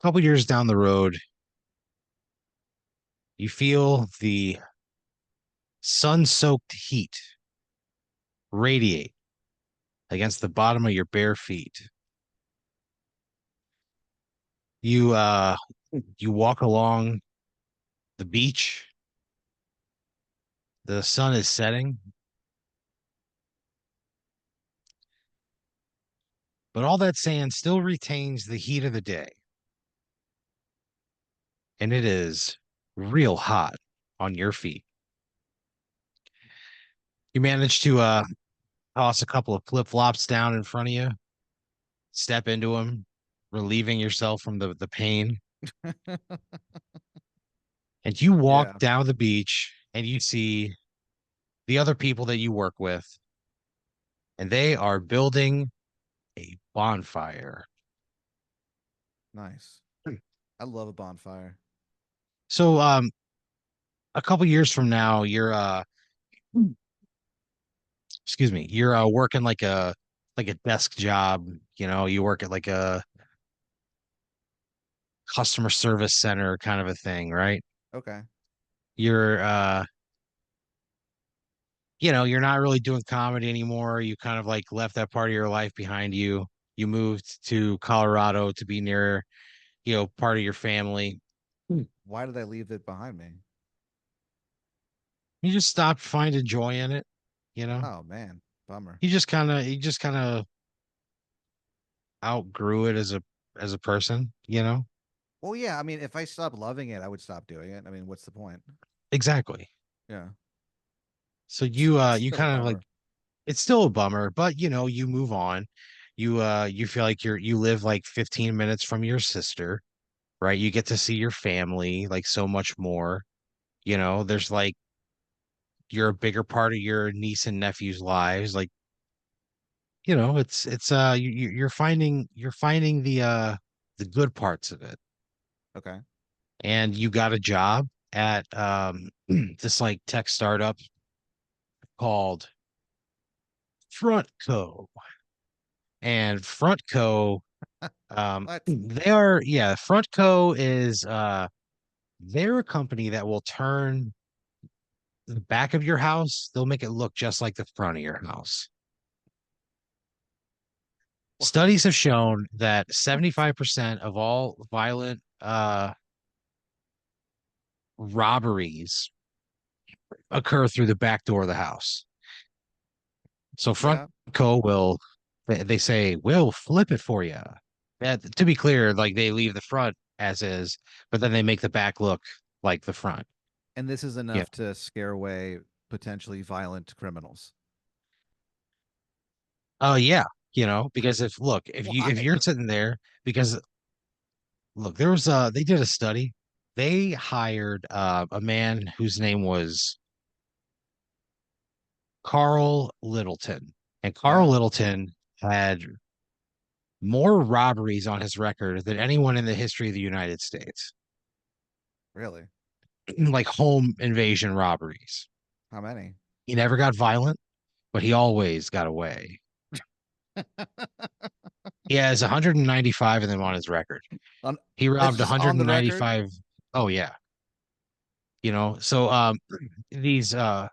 couple years down the road, you feel the sun-soaked heat radiate against the bottom of your bare feet. You you walk along the beach, the sun is setting, but all that sand still retains the heat of the day, and it is real hot on your feet. You manage to toss a couple of flip-flops down in front of you, step into them, relieving yourself from the pain. And you walk Yeah, down the beach and you see the other people that you work with, and they are building a bonfire. nice. I love a bonfire. So a couple years from now, you're excuse me, you're working like a desk job, you work at like a customer service center kind of a thing, right? Okay. You're you're not really doing comedy anymore. You kind of like left that part of your life behind you. You moved to Colorado to be near, part of your family. Why did I leave it behind me? You just stopped finding joy in it, you know? Oh man, bummer. You just kind of outgrew it as a person, you know? Well, yeah, I mean, if I stopped loving it, I would stop doing it. I mean, what's the point? Exactly. Yeah. So It's you still a kind of like bummer. it's still a bummer, but you move on. You feel like you live like 15 minutes from your sister, right? You get to see your family like so much more. There's like you're a bigger part of your niece and nephew's lives. Like, you're finding the good parts of it. Okay. And you got a job at this like tech startup called Frontco. And Frontco, What? they are, yeah, Frontco is they're a company that will turn the back of your house, they'll make it look just like the front of your house. Studies have shown that What? 75% of all violent robberies occur through the back door of the house. So Yeah. Frontco they say, we'll flip it for you. To be clear, like they leave the front as is, but then they make the back look like the front. And this is Yeah. enough to scare away potentially violent criminals. Oh yeah. Because if Why? you're sitting there, because look, they did a study. They hired a man whose name was Carl Littleton. And Carl Yeah. Littleton had more robberies on his record than anyone in the history of the United States, Really? like home invasion robberies. How many? He never got violent, but he always got away. He has 195 of them on his record. On He It's robbed just on the record? 195. Oh yeah. So these the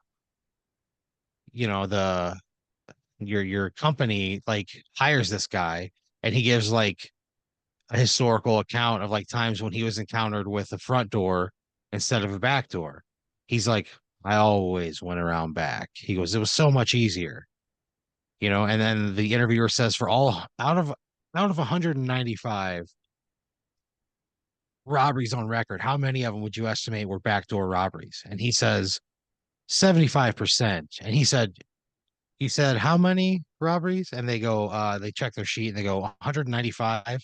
your company like hires this guy and he gives like a historical account of like times when he was encountered with a front door instead of a back door. He's like, I always went around back. He goes, it was so much easier, and then the interviewer says for all out of 195 robberies on record, how many of them would you estimate were backdoor robberies? And he says 75%. And he said, how many robberies? And they check their sheet and they go 195.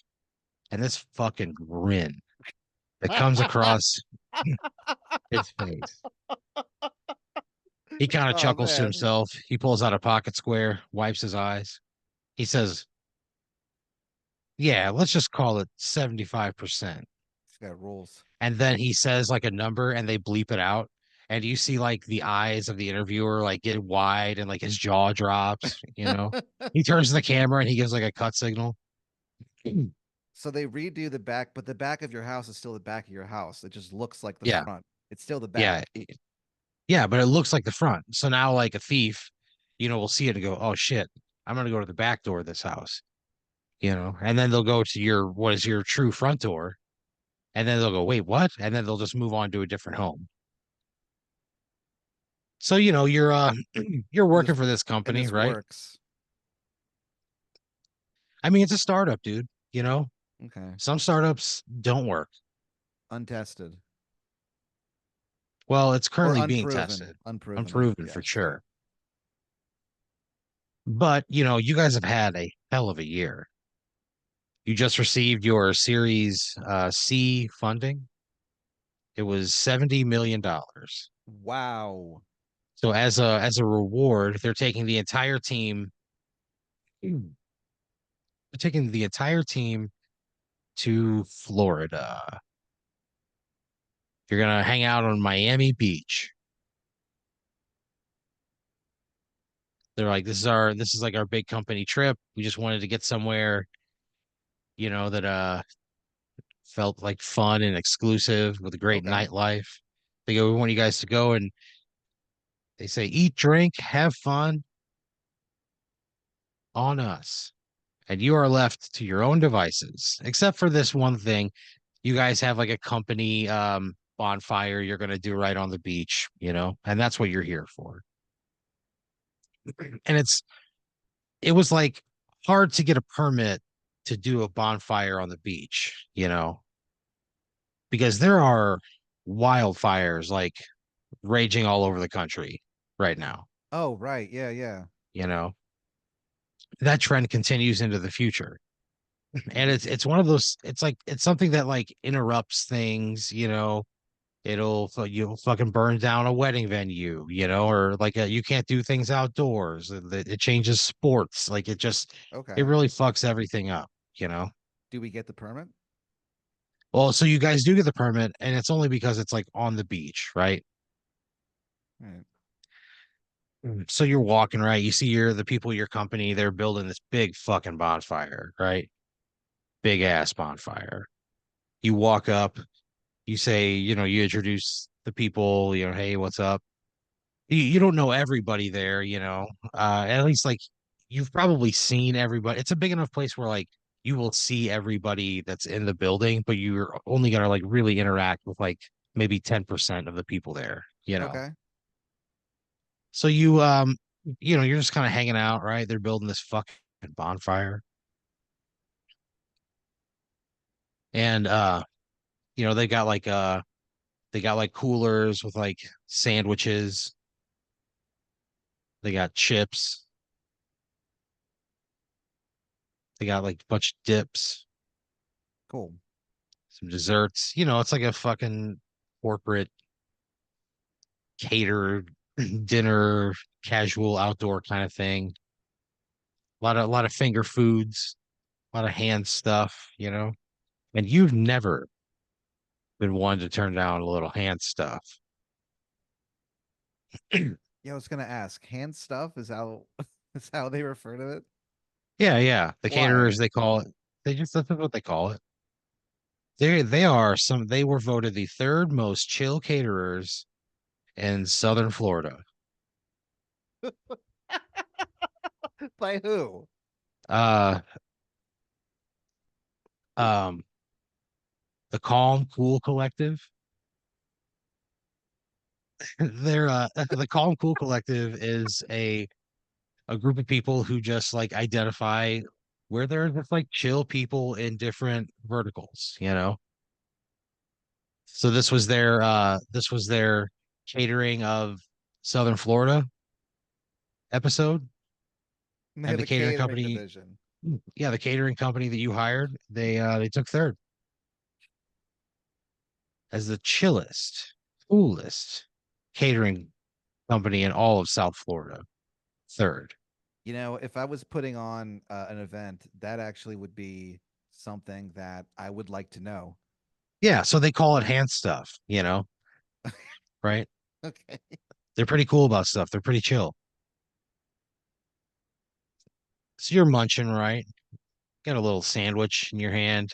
And this fucking grin that comes across his face. He kind of Oh chuckles to man. himself. He pulls out a pocket square, wipes his eyes. He says, yeah, let's just call it 75%. This guy rules. And then he says like a number and they bleep it out. And you see like the eyes of the interviewer like get wide and like his jaw drops. He turns to the camera and he gives like a cut signal. So they redo the back, but the back of your house is still the back of your house. It just looks like the Yeah, front. It's still the yeah, back. yeah, but it looks like the front. So now, like a thief, will see it and go, "Oh shit, I'm gonna go to the back door of this house," and then they'll go to what is your true front door, and then they'll go, "Wait, what?" And then they'll just move on to a different home. So you're you're And working this for this and company, this right? works. I mean, it's a startup, dude. Okay. Some startups don't work. Untested Well, it's or currently being unproven. tested, Unproven. unproven for Yeah, sure. sure. But you guys have had a hell of a year. You just received your Series C funding. It was $70 million. Wow. So as a reward, they're taking the entire team to Florida. You're gonna hang out on Miami Beach. They're like, this is like our big company trip. We just wanted to get somewhere, that felt like fun and exclusive with a great Okay. nightlife. They go, we want you guys to go, and they say, eat, drink, have fun on us. And you are left to your own devices, except for this one thing. You guys have like a company bonfire you're gonna do right on the beach, and that's what you're here for. And it was like hard to get a permit to do a bonfire on the beach, because there are wildfires like raging all over the country right now. Oh, right. Yeah, yeah. You know, that trend continues into the future. And Hmm. it's one of those, it's like it's something that like interrupts things, you'll fucking burn down a wedding venue, or like you can't do things outdoors. It changes sports. Like it Okay. really fucks everything up, you know. Do we get the permit? Well, so you guys do get the permit, and it's only because it's like on the beach, right? Right. So you're walking, right? You see the people of your company, they're building this big fucking bonfire, right? Big ass bonfire. You walk up, you say, you introduce the people, hey, what's up? You don't know everybody there, at least like you've probably seen everybody. It's a big enough place where like you will see everybody that's in the building, but you're only gonna like really interact with like maybe 10% of the people there. Okay. So you're just kind of hanging out, right? They're building this fucking bonfire. And they got like coolers with like sandwiches. They got chips. They got like a bunch of dips, Cool. some desserts. It's like a fucking corporate catered dinner, casual outdoor kind of thing. A lot of finger foods, a lot of hand stuff. And you've never been one to turn down a little hand stuff. Yeah, I was gonna ask. Hand stuff is how is how they refer to it. Yeah, yeah. The caterers, Why? they call it. That's what they call it. They were voted the third most chill caterers in Southern Florida. By who? Uh, um, the Calm Cool Collective. The Calm Cool Collective is a group of people who just like identify where they're just like chill people in different verticals. So this was their catering of Southern Florida episode. They And have the a catering catering company, division. yeah, the catering company that you hired, they took third as the chillest, coolest catering company in all of South Florida. Third. If I was putting on an event, that actually would be something that I would like to know. Yeah, so they call it hand stuff, right? Okay. They're pretty cool about stuff. They're pretty chill. So you're munching, right? Got a little sandwich in your hand.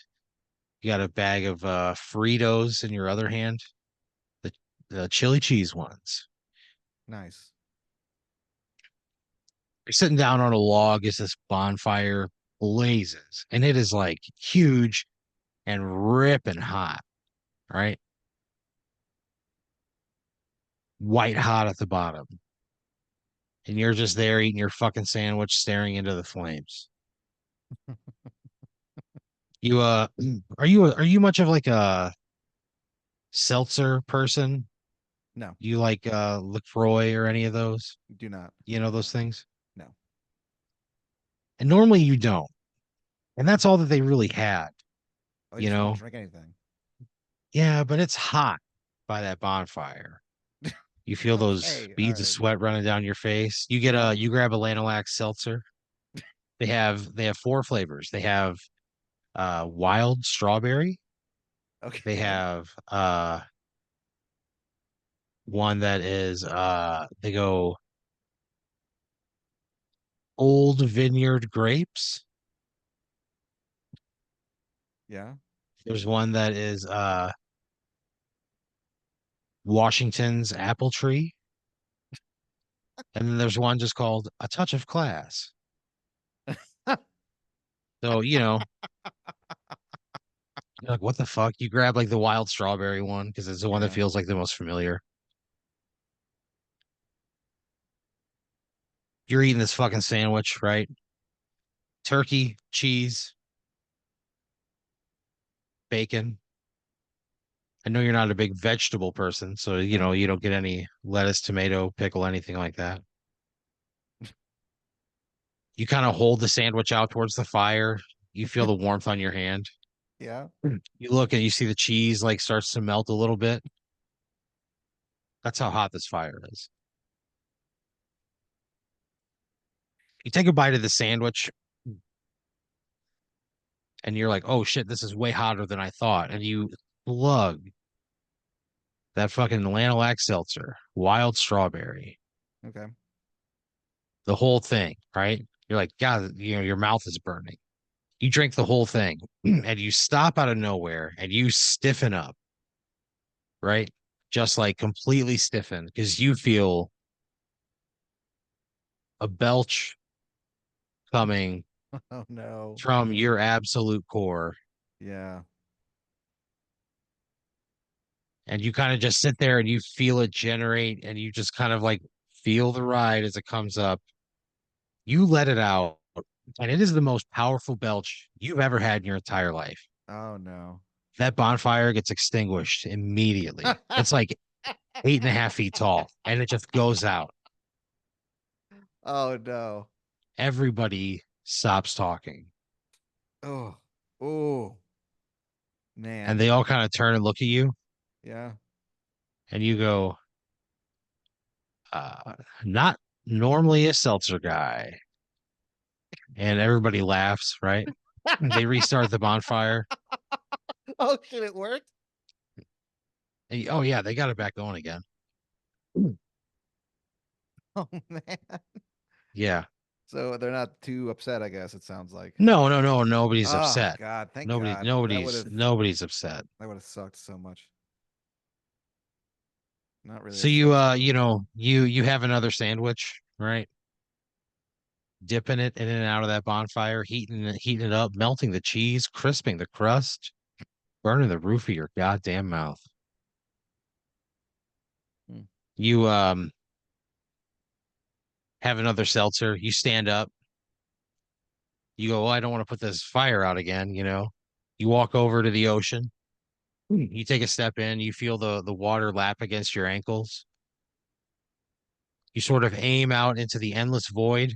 You got a bag of Fritos in your other hand, the chili cheese ones. Nice. You're sitting down on a log as this bonfire blazes, and it is like huge and ripping hot, right? White hot at the bottom. And you're just there eating your fucking sandwich, staring into the flames. You are you much of like a seltzer person? No, You like LaCroix or any of those? do not. You know those things? No. And normally you don't. And that's all that they really had, I you just don't know? drink anything. Yeah, but it's hot by that bonfire. You feel those Okay. All beads of right. sweat running down your face. Yeah. You grab a Lanalax seltzer. They have four flavors. They have wild strawberry. They Okay. have one that is they go old vineyard grapes. Yeah. There's one that is Washington's apple tree. And then there's one just called a touch of class. So, you know, you're like, what the fuck? You grab like the wild strawberry one because it's the one that Yeah. feels like the most familiar. You're eating this fucking sandwich, right? Turkey, cheese, bacon. I know you're not a big vegetable person, so you know, No. you don't get any lettuce, tomato, pickle, anything like that. You kind of hold the sandwich out towards the fire. You feel the warmth on your hand. Yeah. You look and you see the cheese like starts to melt a little bit. That's how hot this fire is. You take a bite of the sandwich and you're like, oh shit, this is way hotter than I thought. And you plug that fucking Lanalax seltzer, wild strawberry, Okay. the whole thing, right? You're like, God, you know, your mouth is burning. You drink the whole thing and you stop out of nowhere and you stiffen up, right? Just like completely stiffen because you feel a belch coming Oh no. from your absolute core. Yeah. And you kind of just sit there and you feel it generate and you just kind of like feel the ride as it comes up. You let it out, and it is the most powerful belch you've ever had in your entire life. Oh no. That bonfire gets extinguished immediately. It's like 8.5 feet tall, and it just goes out. Oh no. Everybody stops talking, Oh. Oh and man. they all kind of turn and look at you, Yeah. and you go, uh, not normally a seltzer guy. And everybody laughs, right? They restart the bonfire. Oh shit, it worked. And oh yeah, they got it back going again. Oh man. Yeah. So they're not too upset, I guess it sounds like. No, nobody's Oh upset. God, thank God. Nobody's upset. That would have sucked so much. Not really a So you seltzer you guy. know, you have another sandwich, right? Dipping it in and out of that bonfire, heating it up, melting the cheese, crisping the crust, burning the roof of your goddamn mouth. Hmm. You have another seltzer, you stand up, you go, well, I don't want to put this fire out again, you know. You walk over to the ocean, you take a step in, you feel the water lap against your ankles. You sort of aim out into the endless void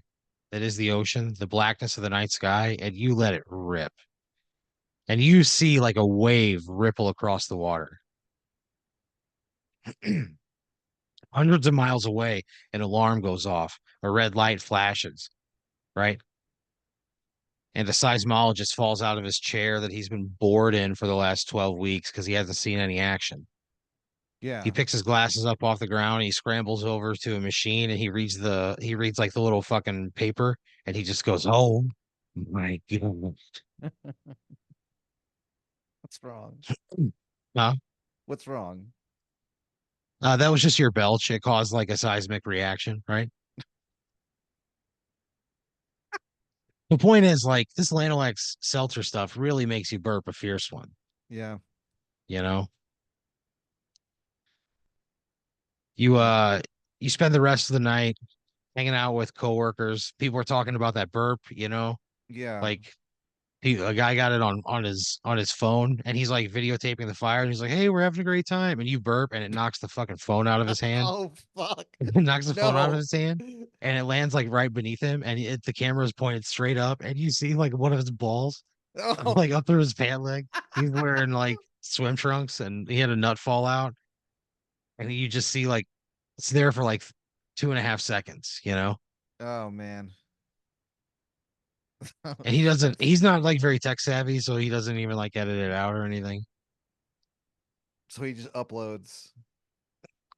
that is the ocean, the blackness of the night sky, and you let it rip. And you see like a wave ripple across the water. Hundreds of miles away, an alarm goes off, a red light flashes, right? And a seismologist falls out of his chair that he's been bored in for the last 12 weeks because he hasn't seen any action. He Yeah. picks his glasses up off the ground, he scrambles over to a machine and he reads like the little fucking paper and he just goes, "Oh my God." What's wrong? Uh, What's wrong? that was just your belch. It caused like a seismic reaction, right? The point is, like, this Lanalax seltzer stuff really makes you burp a fierce one, Yeah. you know? You Yeah. you spend the rest of the night hanging out with coworkers. People are talking about that burp, Yeah. like a guy got it on his phone and he's like videotaping the fire and he's like, "Hey, we're having a great time." And you burp and it knocks the fucking phone out of his hand. Oh fuck. It knocks the phone out of No. his hand and it lands like right beneath him and the camera is pointed straight up and you see like one of his balls Oh. like up through his pant leg. He's wearing like swim trunks and he had a nut fall out and you just see like it's there for like 2.5 seconds. Oh man. And he doesn't, That's he's not like very tech savvy, so he doesn't even like edit it out or anything. so he just uploads.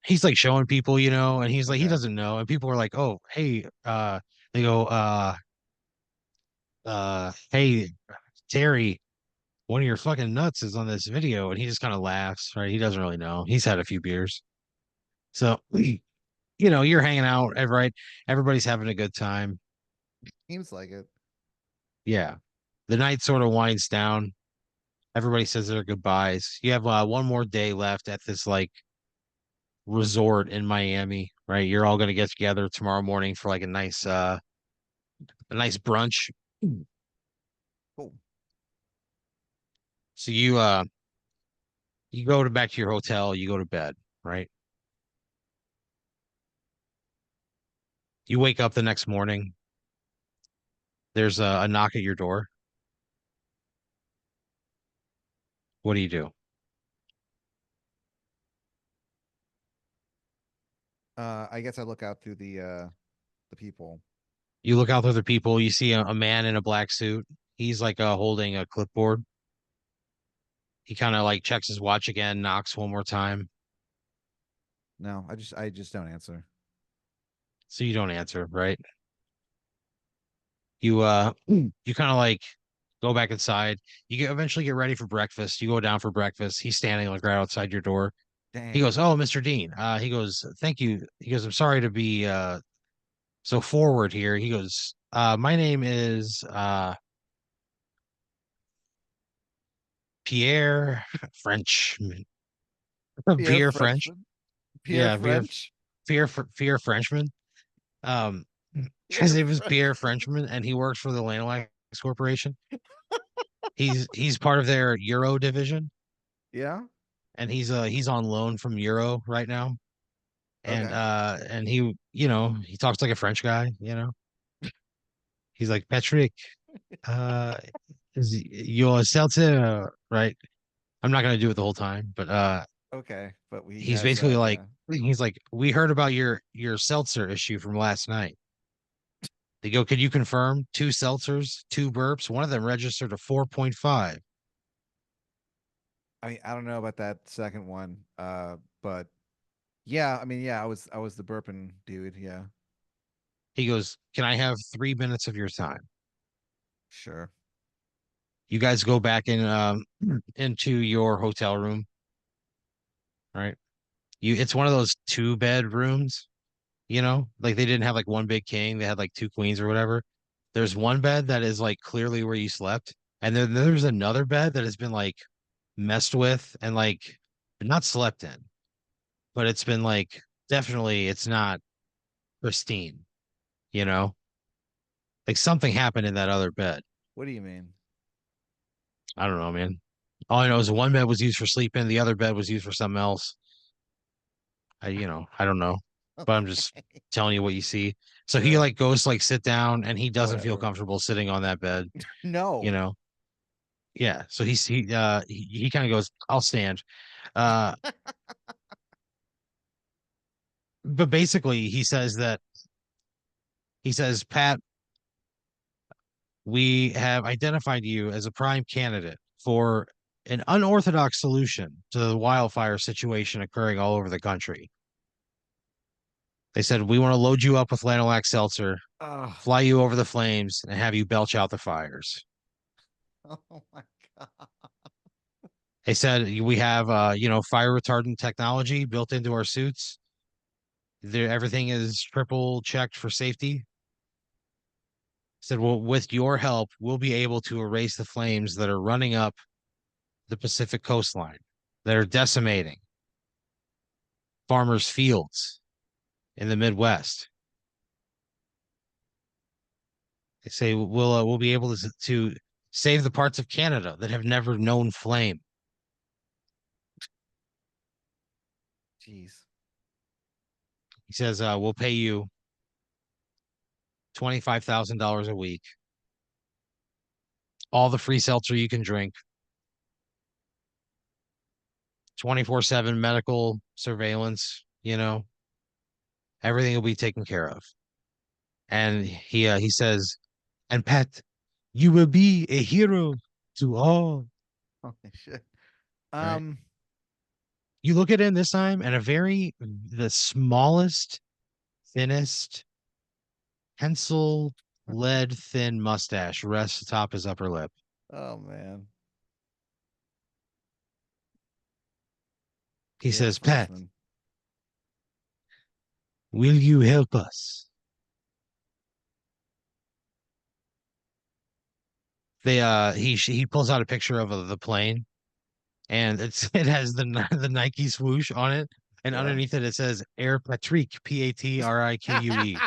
He's like showing people, and he's like, he Okay. doesn't know. And people are like, oh, hey, they go, hey, Terry, one of your fucking nuts is on this video. And he just kind of laughs, right? He doesn't really know. He's had a few beers. So, you're hanging out, right? Everybody's having a good time. Seems like it. Yeah. The night sort of winds down. Everybody says their goodbyes. You have one more day left at this like resort in Miami, right? You're all gonna get together tomorrow morning for like a nice brunch. Cool. So you go to back to your hotel, you go to bed, right? You wake up the next morning, there's a knock at your door. What do you do? I guess I look out through the people. You look out through the people, you see a man in a black suit. He's like holding a clipboard. He kind of like checks his watch again, knocks one more time. No, I just don't answer. So you don't answer, right? You kind of like go back inside. Eventually get ready for breakfast. You go down for breakfast. He's standing like right outside your door. He Dang. goes, "Oh, Mr. Dean." He goes, "Thank you." He goes, "I'm sorry to be so forward here." He goes, "My name is Pierre French, Pierre Pierre French, Frenchman. Pierre yeah, French. Pierre Frenchman." Um, his Pierre name is French. Pierre Frenchman, and he works for the Lanalax Corporation. He's part of their Euro division, Yeah. and he's on loan from Euro right now. And Okay. he talks like a French guy. He's like, Patrick, uh is your seltzer right? I'm not gonna do it the whole time, but Okay. But he he's has basically like yeah. he's like, we heard about your seltzer issue from last night. They go, could you confirm two seltzers, two burps, one of them registered a 4.5. I mean, I don't know about that second one. But yeah, I mean, yeah, I was the burping dude. Yeah. He goes, can I have 3 minutes of your time? Sure. You guys go back in into your hotel room, right? It's one of those two bed rooms, like they didn't have like one big king, they had like two queens or whatever. There's one bed that is like clearly where you slept, and then there's another bed that has been like messed with and like not slept in, but it's been like definitely it's not pristine, you know? Like something happened in that other bed. What do you mean? I don't know, man. All I know is one bed was used for sleeping, the other bed was used for something else. I don't know, but I'm just Okay. telling you what you see. So he Sure. like goes to like sit down and he doesn't feel Whatever. comfortable sitting on that bed, you No. know? Yeah. So he kind of goes, I'll stand. Uh, but basically he says, Pat, we have identified you as a prime candidate for an unorthodox solution to the wildfire situation occurring all over the country. They said, we want to load you up with Lanolax seltzer, Oh, fly you over the flames, and have you belch out the fires. oh my God. They said we have fire retardant technology built into our suits. Everything is triple checked for safety. Said, well, with your help, we'll be able to erase the flames that are running up the Pacific coastline, that are decimating farmers' fields in the Midwest. They say we'll be able to save the parts of Canada that have never known flame. Jeez. He says we'll pay you $25,000 a week, all the free seltzer you can drink, 24/7 medical surveillance. Everything will be taken care of. And he says, and Pat, you will be a hero to all. Holy shit. Right? Um, You look at him this time, and the smallest, thinnest, pencil lead thin mustache rests atop his upper lip. oh man. He Yeah, says, Pat, specimen. will you help us? He pulls out a picture of the plane, and it has the Nike swoosh on it, and Yeah. underneath it says Air Patrique, Patrique.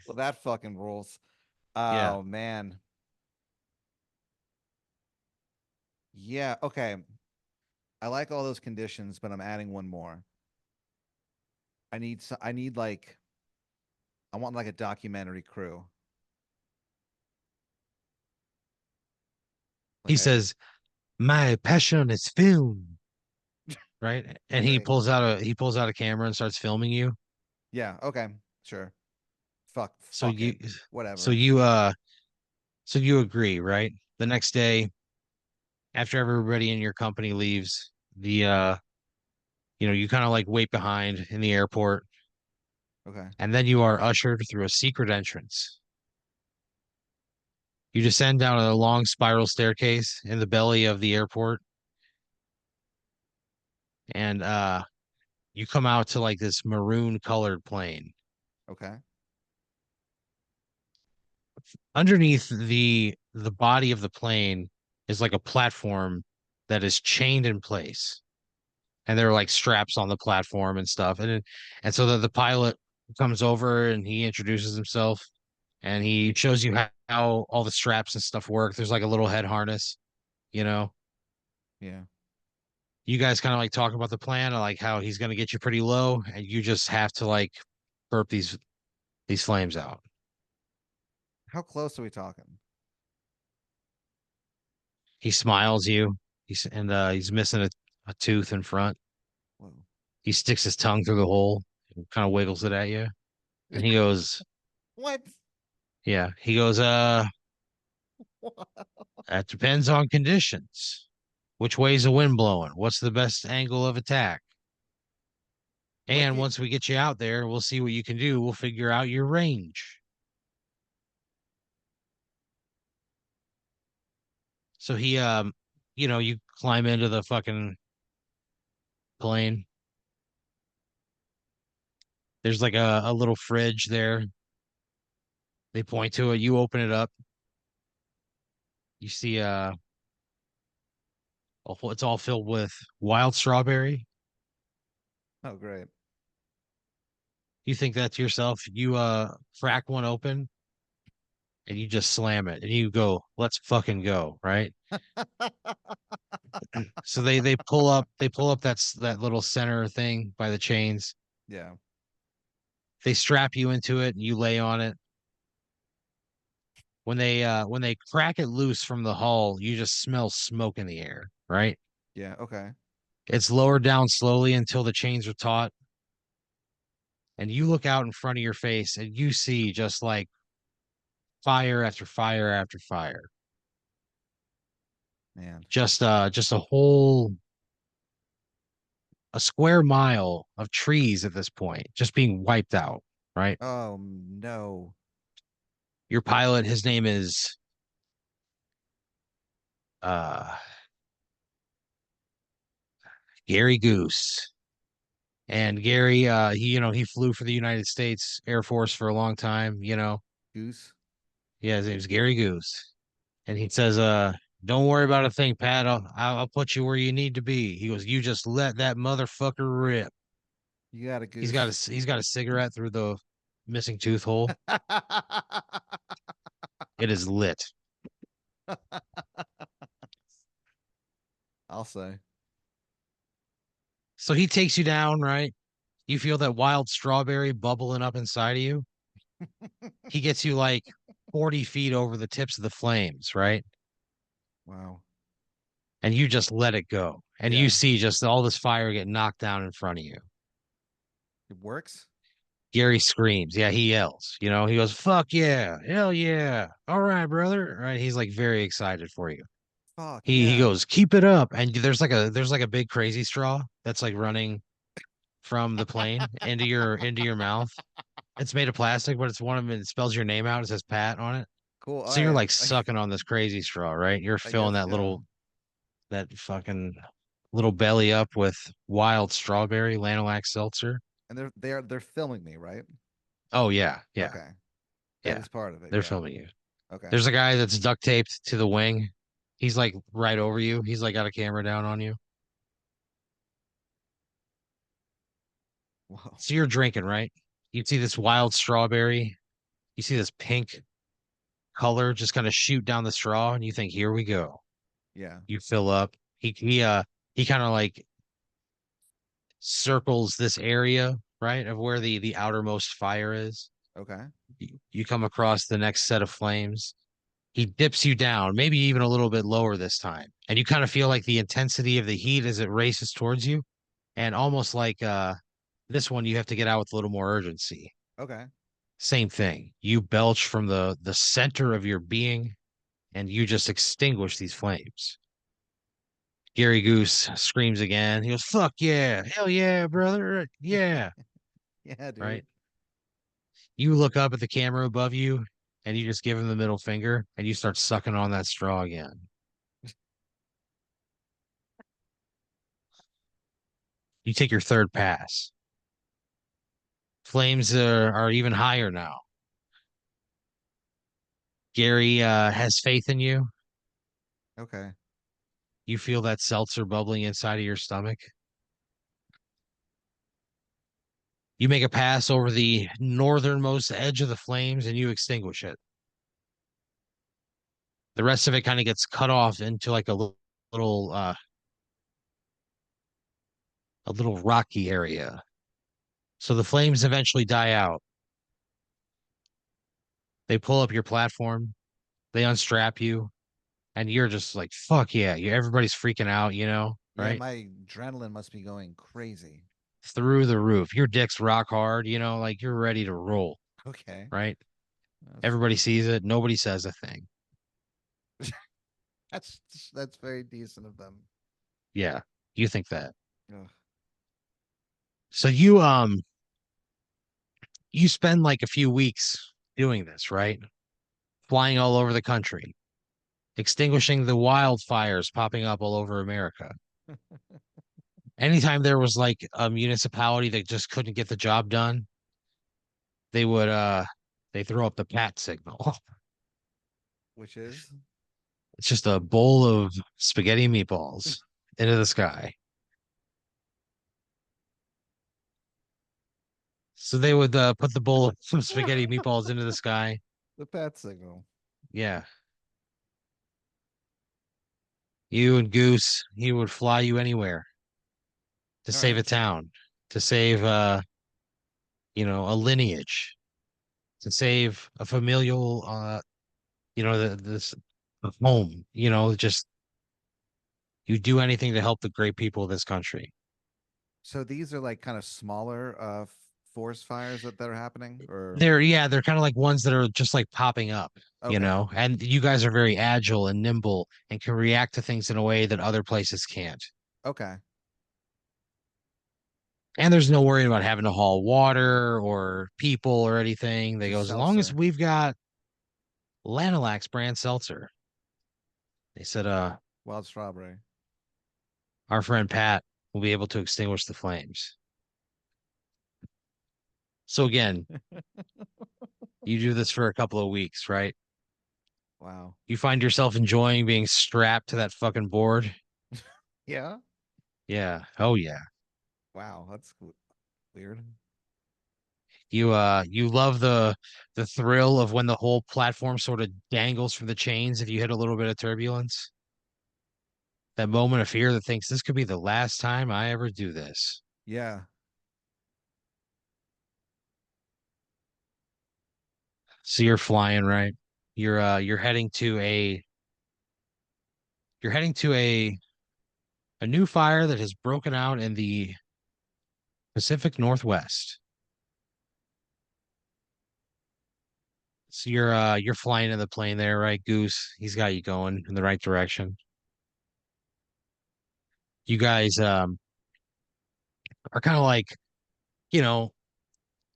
Well, that fucking rules. Yeah. Oh man. Yeah, okay. I like all those conditions, but I'm adding one more. I need like I want like a documentary crew. He Like I says, my passion is film, right? And great. he pulls out a camera and starts filming you. Yeah, okay. Sure. Fuck So fuck it. you so Whatever. you uh so you agree, right? The next day, after everybody in your company leaves, you kind of like wait behind in the airport, Okay. and then you are ushered through a secret entrance. You descend down a long spiral staircase in the belly of the airport, and you come out to like this maroon colored plane. Okay. Underneath the body of the plane is like a platform that is chained in place, and there are like straps on the platform and stuff. And so the pilot comes over and he introduces himself and he shows you how all the straps and stuff work. There's like a little head harness, you know. Yeah. You guys kind of like talk about the plan, like how he's gonna get you pretty low, and you just have to like burp these flames out. How close are we talking? He smiles you. He's missing a tooth in front. Whoa. He sticks his tongue through the hole, kind of wiggles it at you, and he goes, What? "Yeah." He goes, that depends on conditions. Which way's the wind blowing? What's the best angle of attack? What And do you once we get you out there, we'll see what you can do. We'll figure out your range." So you climb into the fucking plane. There's like a little fridge there. They point to it. You open it up. You see it's all filled with wild strawberry. Oh great. You think that to yourself. You crack one open and you just slam it and you go, let's fucking go, right? So they pull up that little center thing by the chains. Yeah. They strap you into it and you lay on it. When they crack it loose from the hull, you just smell smoke in the air, right? Yeah, okay. It's lowered down slowly until the chains are taut, and you look out in front of your face and you see just like fire after fire after fire. Man. Just a square mile of trees at this point, just being wiped out, right? Oh no. Your pilot, his name is uh Gary Goose. And Gary, he flew for the United States Air Force for a long time. Goose. Yeah, his name's Gary Goose. And he says, don't worry about a thing, Pat. I'll put you where you need to be. He goes, you just let that motherfucker rip. You got a He's got goose. he's got a cigarette through the missing tooth hole. It is lit. I'll say. So he takes you down, right? You feel that wild strawberry bubbling up inside of you. He gets you like 40 feet over the tips of the flames, right? Wow. And you just let it go. And you Yeah. see just all this fire get knocked down in front of you. It works. Gary screams. Yeah, he yells. He goes, fuck yeah. Hell yeah. All right, brother. Right. He's like very excited for you. Fuck He yeah. goes, keep it up. And there's like a big crazy straw that's like running from the plane into your mouth. It's made of plastic, but it's one of them. It spells your name out. It says Pat on it. Cool. All So you're right. like sucking on this crazy straw, right? You're I filling guess that yeah. little that fucking little belly up with wild strawberry Lanalax seltzer. And they're filming me, right? Oh yeah, yeah, Okay. That yeah. is part of it. They're Yeah. filming you. Okay. There's a guy that's duct taped to the wing. He's like right over you. He's like got a camera down on you. Whoa. So you're drinking, right? You see this wild strawberry. You see this pink color just kind of shoot down the straw, and you think, here we go. Yeah. You fill up. He kind of like circles this area, right, of where the outermost fire is. Okay. You come across the next set of flames. He dips you down, maybe even a little bit lower this time. And you kind of feel like the intensity of the heat as it races towards you. And almost like this one, you have to get out with a little more urgency. Okay. Same thing. You belch from the center of your being and you just extinguish these flames. Gary Goose screams again. He goes, fuck yeah. Hell yeah, brother. Yeah. Yeah, dude. Right. You look up at the camera above you and you just give him the middle finger and you start sucking on that straw again. You take your third pass. Flames are even higher now. Gary has faith in you. Okay. You feel that seltzer bubbling inside of your stomach. You make a pass over the northernmost edge of the flames and you extinguish it. The rest of it kind of gets cut off into like little a little rocky area. So the flames eventually die out. They pull up your platform, they unstrap you, and you're just like, fuck yeah. Everybody's freaking out, Yeah, right? my adrenaline must be going crazy. Through the roof. Your dick's rock hard, like you're ready to roll, Okay. right? That's Everybody sees it. Nobody says a thing. that's that's very decent of them. Yeah, you think that. Ugh. So you spend like a few weeks doing this, right? Flying all over the country, extinguishing the wildfires popping up all over America. Anytime there was like a municipality that just couldn't get the job done, they would they throw up the pat signal. Which is It's just a bowl of spaghetti meatballs into the sky. So they would put the bowl of some spaghetti meatballs into the sky. the pat signal. Yeah. You and Goose, he would fly you anywhere to All save right. a town, to save a lineage, to save a familial this home, just you do anything to help the great people of this country. So these are like kind of smaller forest fires that are happening or They're kind of like ones that are just like popping up, okay. and you guys are very agile and nimble and can react to things in a way that other places can't. Okay. And there's no worry about having to haul water or people or anything. They go, Just as long as seltzer. we've got Lanalax brand seltzer. They said, Wild strawberry. our friend Pat will be able to extinguish the flames. So again, you do this for a couple of weeks, right? Wow. You find yourself enjoying being strapped to that fucking board. Yeah. Yeah. Oh yeah. Wow. That's weird. You love the thrill of when the whole platform sort of dangles from the chains if you hit a little bit of turbulence. That moment of fear that thinks this could be the last time I ever do this. Yeah. So you're flying, right? You're heading to a new fire that has broken out in the Pacific Northwest. So you're flying in the plane there, right? Goose, he's got you going in the right direction. You guys are kind of like, you know,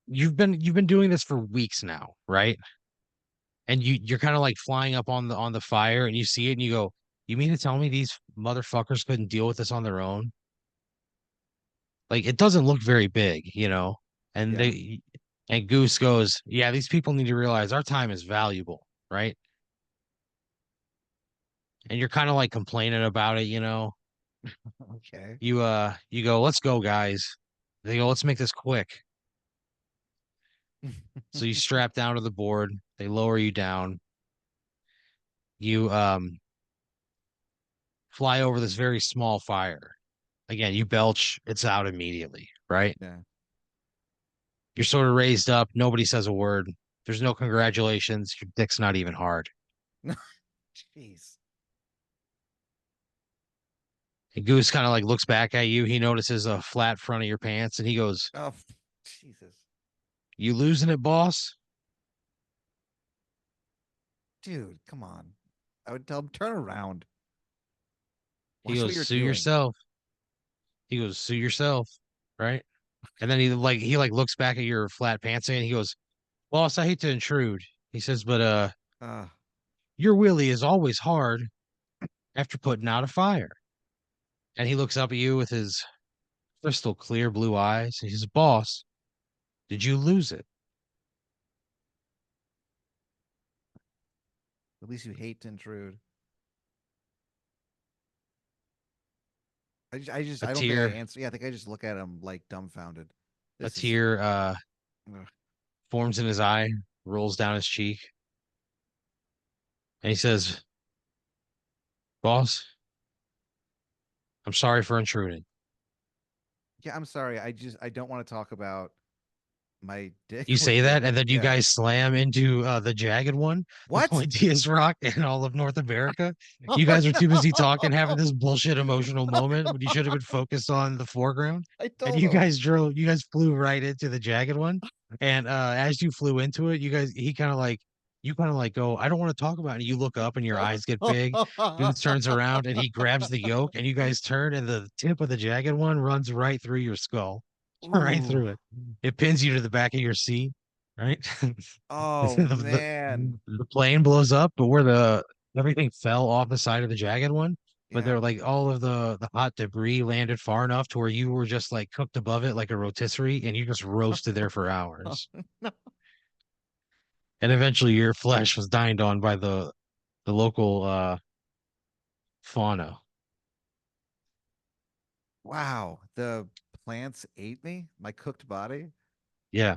you've been doing this for weeks now, right? And you're kind of like flying up on the fire and you see it and you go, you mean to tell me these motherfuckers couldn't deal with this on their own? Like it doesn't look very big. And Yeah. Goose goes, yeah, these people need to realize our time is valuable, right? And you're kind of like complaining about it. Okay. You go, let's go, guys. They go, let's make this quick. So you strap down to the board, they lower you down. You fly over this very small fire. Again, you belch, it's out immediately, right? Yeah. You're sort of raised up, nobody says a word. There's no congratulations, your dick's not even hard. Jeez. And Goose kind of like looks back at you. He notices a flat front of your pants and he goes, Oh, Jesus. you losing it, boss? Dude, come on. I would tell him turn around. He Watch what goes, you're sue doing. yourself. He goes, sue yourself, right? And then he like looks back at your flat pants and he goes, boss, I hate to intrude. He says, but Uh, your wheelie is always hard after putting out a fire. And he looks up at you with his crystal clear blue eyes. And he says, boss, did you lose it? at least you hate to intrude. A I don't think I tear, answer. Yeah, I think I just look at him like dumbfounded. a This is, tear ugh. forms in his eye, rolls down his cheek, and he says, boss, I'm sorry for intruding. Yeah, I'm sorry. I don't want to talk about my You dick say with you. that, and then you Yeah. guys slam into the jagged one, the What? pointiest rock in all of North America. Oh You guys are too busy no. talking, having this bullshit emotional moment when you should have been focused on the foreground. I And told him. you guys flew right into the jagged one. And as you flew into it, you kind of like go, I don't want to talk about it. And you look up and your eyes get big. Dude turns around and he grabs the yoke, and you guys turn, and the tip of the jagged one runs right through your skull, right Ooh. through it. It pins you to the back of your seat, right? Oh the, man. the plane blows up, but where the everything fell off the side of the jagged one, but Yeah. they're like all of the hot debris landed far enough to where you were just like cooked above it like a rotisserie, and you just roasted there for Oh, hours. no. And eventually your flesh was dined on by the local fauna. Wow. The plants ate me, my cooked body. Yeah.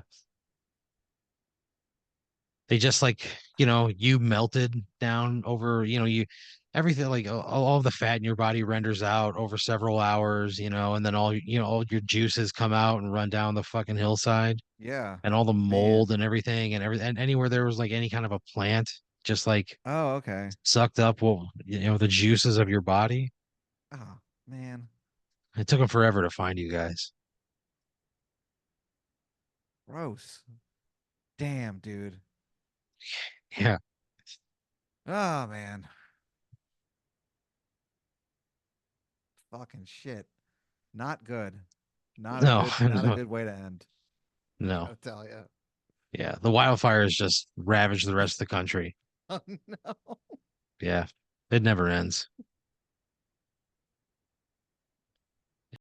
They just like, you melted down over, you everything like all the fat in your body renders out over several hours, and then all your juices come out and run down the fucking hillside, Yeah. and all the Man. mold and everything and anywhere there was like any kind of a plant just like Oh, okay. sucked up the juices of your body. Oh, man. It took them forever to find you guys. Gross. Damn, dude. Yeah. Oh, man. Fucking shit. Not good. No, Not a no, good way to end. I no. gotta tell you. Yeah. The wildfires just ravaged the rest of the country. Oh no. Yeah. It never ends.